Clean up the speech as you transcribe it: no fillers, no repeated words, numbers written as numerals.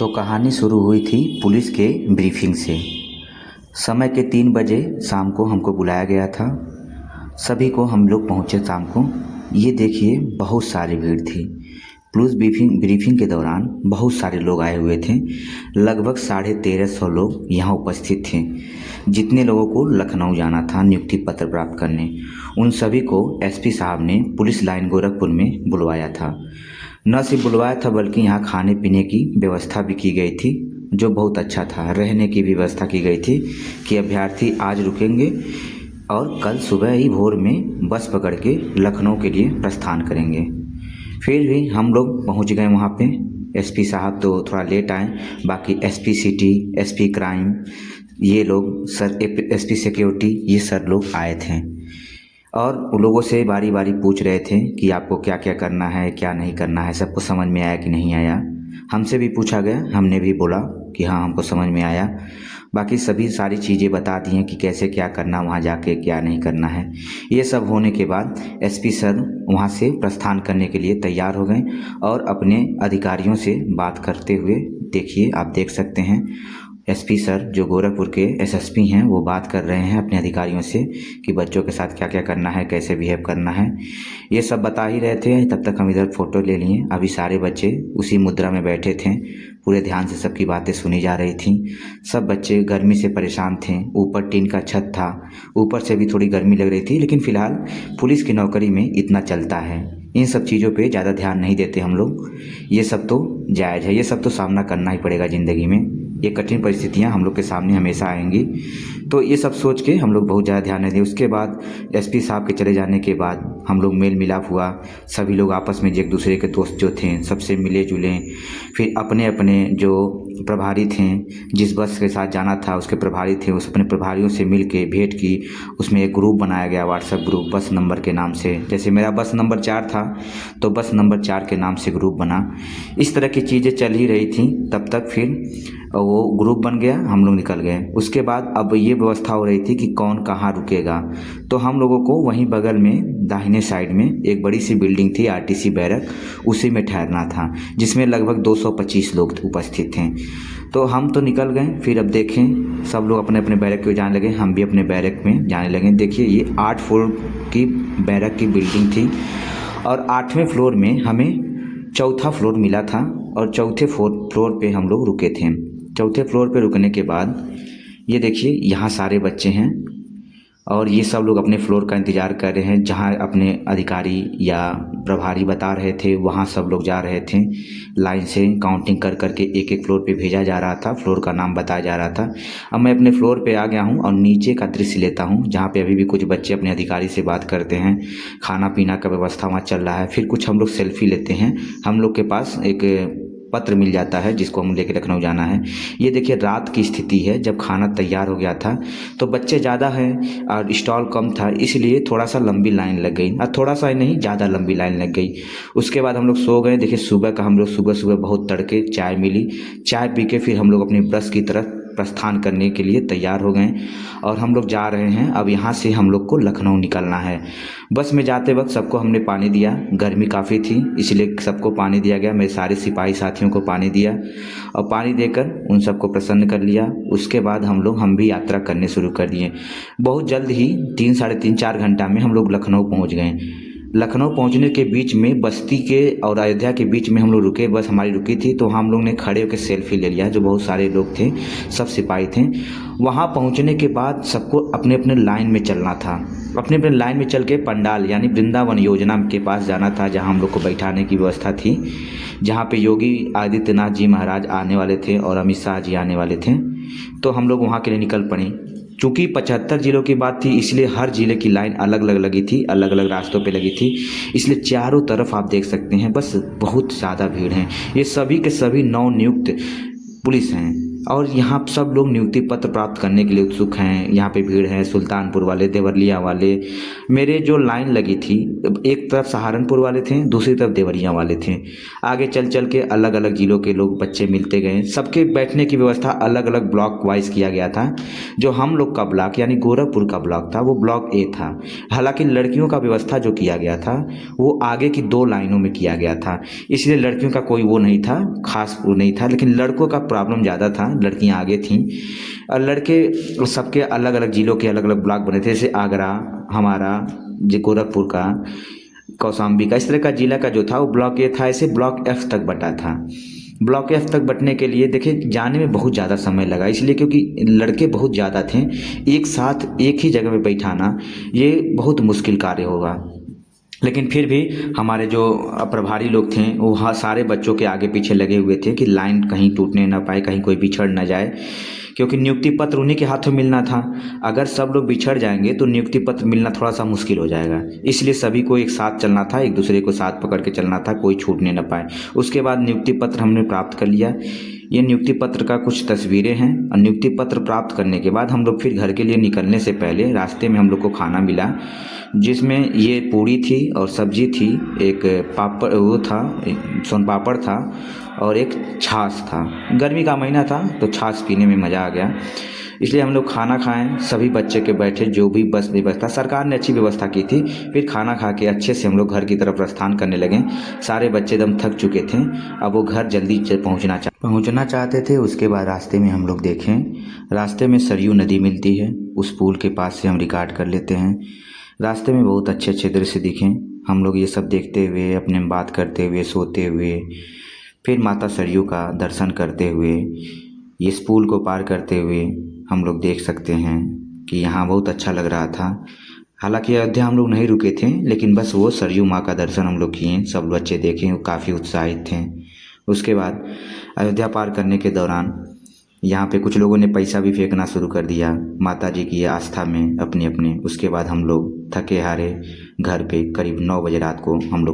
तो कहानी शुरू हुई थी पुलिस के ब्रीफिंग से। समय के 3 बजे शाम को हमको बुलाया गया था। सभी को हम लोग पहुँचे शाम को। ये देखिए बहुत सारी भीड़ थी। पुलिस ब्रीफिंग के दौरान बहुत सारे लोग आए हुए थे। लगभग 1350 लोग यहाँ उपस्थित थे। जितने लोगों को लखनऊ जाना था नियुक्ति पत्र प्राप्त करने, उन सभी को एसपी साहब ने पुलिस लाइन गोरखपुर में बुलवाया था। न सिर्फ बुलवाया था बल्कि यहाँ खाने पीने की व्यवस्था भी की गई थी, जो बहुत अच्छा था। रहने की भी व्यवस्था की गई थी कि अभ्यर्थी आज रुकेंगे और कल सुबह ही भोर में बस पकड़ के लखनऊ के लिए प्रस्थान करेंगे। फिर भी हम लोग पहुँच गए वहाँ पे। एसपी साहब तो थोड़ा लेट आए, बाकी एसपी सिटी, एसपी क्राइम, ये लोग सर, एसपी सिक्योरिटी, ये सर लोग आए थे और उन लोगों से बारी बारी पूछ रहे थे कि आपको क्या क्या करना है, क्या नहीं करना है, सबको समझ में आया कि नहीं आया। हमसे भी पूछा गया, हमने भी बोला कि हाँ हमको समझ में आया। बाकी सभी सारी चीज़ें बता दी हैं कि कैसे क्या करना, वहाँ जाके क्या नहीं करना है। ये सब होने के बाद एसपी सर वहाँ से प्रस्थान करने के लिए तैयार हो गए और अपने अधिकारियों से बात करते हुए, देखिए आप देख सकते हैं एसपी सर जो गोरखपुर के एसएसपी हैं वो बात कर रहे हैं अपने अधिकारियों से कि बच्चों के साथ क्या क्या करना है, कैसे बिहेव करना है। ये सब बता ही रहे थे। तब तक हम इधर फ़ोटो ले लिए। अभी सारे बच्चे उसी मुद्रा में बैठे थे, पूरे ध्यान से सबकी बातें सुनी जा रही थी। सब बच्चे गर्मी से परेशान थे। ऊपर टीन का छत था, ऊपर से भी थोड़ी गर्मी लग रही थी, लेकिन फ़िलहाल पुलिस की नौकरी में इतना चलता है, इन सब चीज़ों पे ज़्यादा ध्यान नहीं देते हम लोग। ये सब तो जायज़ है, ये सब तो सामना करना ही पड़ेगा ज़िंदगी में। ये कठिन परिस्थितियां हम लोग के सामने हमेशा आएंगी, तो ये सब सोच के हम लोग बहुत ज़्यादा ध्यान नहीं दिए। उसके बाद एसपी साहब के चले जाने के बाद हम लोग मेल मिलाप हुआ। सभी लोग आपस में एक दूसरे के दोस्त जो थे सबसे मिले जुले। फिर अपने अपने जो प्रभारी थे, जिस बस के साथ जाना था उसके प्रभारी थे, उस अपने प्रभारियों से मिल के भेंट की। उसमें एक ग्रुप बनाया गया, व्हाट्सएप ग्रुप, बस नंबर के नाम से। जैसे मेरा बस नंबर 4 था तो बस नंबर 4 के नाम से ग्रुप बना। इस तरह की चीज़ें चल ही रही थी। तब तक फिर वो ग्रुप बन गया, हम लोग निकल गए। उसके बाद अब ये व्यवस्था हो रही थी कि कौन कहाँ रुकेगा। तो हम लोगों को वहीं बगल में दाहिने साइड में एक बड़ी सी बिल्डिंग थी, आरटीसी बैरक, उसी में ठहरना था, जिसमें लगभग 225 लोग उपस्थित थे। तो हम तो निकल गए। फिर अब देखें सब लोग अपने अपने बैरक को जाने लगे, हम भी अपने बैरक में जाने लगे। देखिए ये 8 फ्लोर की बैरक की बिल्डिंग थी और 8वें फ्लोर में हमें चौथा फ्लोर मिला था और चौथे फ्लोर पे हम लोग रुके थे। चौथे फ्लोर पे रुकने के बाद ये देखिए यहाँ सारे बच्चे हैं और ये सब लोग अपने फ्लोर का इंतज़ार कर रहे हैं। जहाँ अपने अधिकारी या प्रभारी बता रहे थे वहाँ सब लोग जा रहे थे। लाइन से काउंटिंग कर करके एक एक फ्लोर पे भेजा जा रहा था, फ्लोर का नाम बताया जा रहा था। अब मैं अपने फ्लोर पे आ गया हूँ और नीचे का दृश्य लेता हूँ, जहाँ पे अभी भी कुछ बच्चे अपने अधिकारी से बात करते हैं। खाना पीना का व्यवस्था वहाँ चल रहा है। फिर कुछ हम लोग सेल्फी लेते हैं। हम लोग के पास एक पत्र मिल जाता है जिसको हम लेके लखनऊ जाना है। ये देखिए रात की स्थिति है, जब खाना तैयार हो गया था तो बच्चे ज़्यादा हैं और स्टॉल कम था, इसलिए थोड़ा सा लंबी लाइन लग गई। और थोड़ा सा ही नहीं, ज़्यादा लंबी लाइन लग गई। उसके बाद हम लोग सो गए। देखिए सुबह का हम लोग सुबह बहुत तड़के चाय मिली, चाय पी के फिर हम लोग अपनी बस की तरफ प्रस्थान करने के लिए तैयार हो गए और हम लोग जा रहे हैं। अब यहाँ से हम लोग को लखनऊ निकलना है। बस में जाते वक्त सबको हमने पानी दिया, गर्मी काफ़ी थी इसलिए सबको पानी दिया गया। मेरे सारे सिपाही साथियों को पानी दिया और पानी देकर उन सबको प्रसन्न कर लिया। उसके बाद हम भी यात्रा करने शुरू कर दिए। बहुत जल्द ही 3 साढ़े 3 4 घंटा में हम लोग लखनऊ पहुँच गए। लखनऊ पहुंचने के बीच में बस्ती के और अयोध्या के बीच में हम लोग रुके, बस हमारी रुकी थी, तो हम लोग ने खड़े होकर सेल्फी ले लिया। जो बहुत सारे लोग थे, सब सिपाही थे। वहाँ पहुँचने के बाद सबको अपने अपने लाइन में चलना था। अपने अपने लाइन में चल के पंडाल यानी वृंदावन योजना के पास जाना था, जहाँ हम लोग को बैठाने की व्यवस्था थी, जहाँ पे योगी आदित्यनाथ जी महाराज आने वाले थे और अमित शाह जी आने वाले थे। तो हम लोग वहाँ के लिए निकल पड़े। चूँकि 75 जिलों की बात थी इसलिए हर जिले की लाइन अलग अलग लगी थी, अलग अलग रास्तों पे लगी थी, इसलिए चारों तरफ आप देख सकते हैं बस बहुत ज़्यादा भीड़ है। ये सभी के सभी नवनियुक्त पुलिस हैं, और यहाँ सब लोग नियुक्ति पत्र प्राप्त करने के लिए उत्सुक हैं। यहाँ पे भीड़ है, सुल्तानपुर वाले, देवरिया वाले। मेरे जो लाइन लगी थी, एक तरफ सहारनपुर वाले थे, दूसरी तरफ देवरिया वाले थे। आगे चल चल के अलग अलग ज़िलों के लोग बच्चे मिलते गए। सबके बैठने की व्यवस्था अलग अलग ब्लॉक वाइज किया गया था। जो हम लोग का ब्लॉक यानी गोरखपुर का ब्लॉक था वो ब्लॉक ए था। हालांकि लड़कियों का व्यवस्था जो किया गया था वो आगे की 2 लाइनों में किया गया था, इसलिए लड़कियों का कोई वो नहीं था, खास वो नहीं था। लेकिन लड़कों का प्रॉब्लम ज़्यादा था, लड़कियां आगे थीं और लड़के सबके अलग अलग ज़िलों के अलग अलग ब्लॉक बने थे। जैसे आगरा हमारा, जो गोरखपुर का, कौशाम्बी का, इस तरह का ज़िला का जो था वो ब्लॉक ए था। ऐसे ब्लॉक एफ तक बटा था। ब्लॉक एफ तक बंटने के लिए देखिए जाने में बहुत ज़्यादा समय लगा, इसलिए क्योंकि लड़के बहुत ज़्यादा थे। एक साथ एक ही जगह में बैठाना ये बहुत मुश्किल कार्य होगा। लेकिन फिर भी हमारे जो प्रभारी लोग थे वो सारे बच्चों के आगे पीछे लगे हुए थे कि लाइन कहीं टूटने ना पाए, कहीं कोई बिछड़ ना जाए, क्योंकि नियुक्ति पत्र उन्हीं के हाथों मिलना था। अगर सब लोग बिछड़ जाएंगे तो नियुक्ति पत्र मिलना थोड़ा सा मुश्किल हो जाएगा। इसलिए सभी को एक साथ चलना था, एक दूसरे को साथ पकड़ के चलना था, कोई छूटने ना पाए। उसके बाद नियुक्ति पत्र हमने प्राप्त कर लिया। ये नियुक्ति पत्र का कुछ तस्वीरें हैं। और नियुक्ति पत्र प्राप्त करने के बाद हम लोग फिर घर के लिए निकलने से पहले रास्ते में हम लोग को खाना मिला, जिसमें ये पूड़ी थी और सब्जी थी, एक पापड़ वो था, सोन पापड़ था और एक छाछ था। गर्मी का महीना था तो छाछ पीने में मज़ा आ गया, इसलिए हम लोग खाना खाएं। सभी बच्चे के बैठे, जो भी बस व्यवस्था सरकार ने अच्छी व्यवस्था की थी। फिर खाना खा के अच्छे से हम लोग घर की तरफ प्रस्थान करने लगे। सारे बच्चे एकदम थक चुके थे, अब वो घर जल्दी पहुंचना चाहते थे। उसके बाद रास्ते में हम लोग देखें, रास्ते में सरयू नदी मिलती है, उस पुल के पास से हम रिकॉर्ड कर लेते हैं। रास्ते में बहुत अच्छे अच्छे दृश्य दिखे। हम लोग ये सब देखते हुए, अपने में बात करते हुए, सोते हुए, फिर माता सरयू का दर्शन करते हुए, इस पुल को पार करते हुए हम लोग देख सकते हैं कि यहाँ बहुत अच्छा लग रहा था। हालांकि अयोध्या हम लोग नहीं रुके थे, लेकिन बस वो सरयू माँ का दर्शन हम लोग किए। सब बच्चे देखे, वो काफ़ी उत्साहित थे। उसके बाद अयोध्या पार करने के दौरान यहाँ पे कुछ लोगों ने पैसा भी फेंकना शुरू कर दिया माता जी की आस्था में अपने अपने। उसके बाद हम लोग थके हारे घर पे करीब 9 बजे रात को हम लोग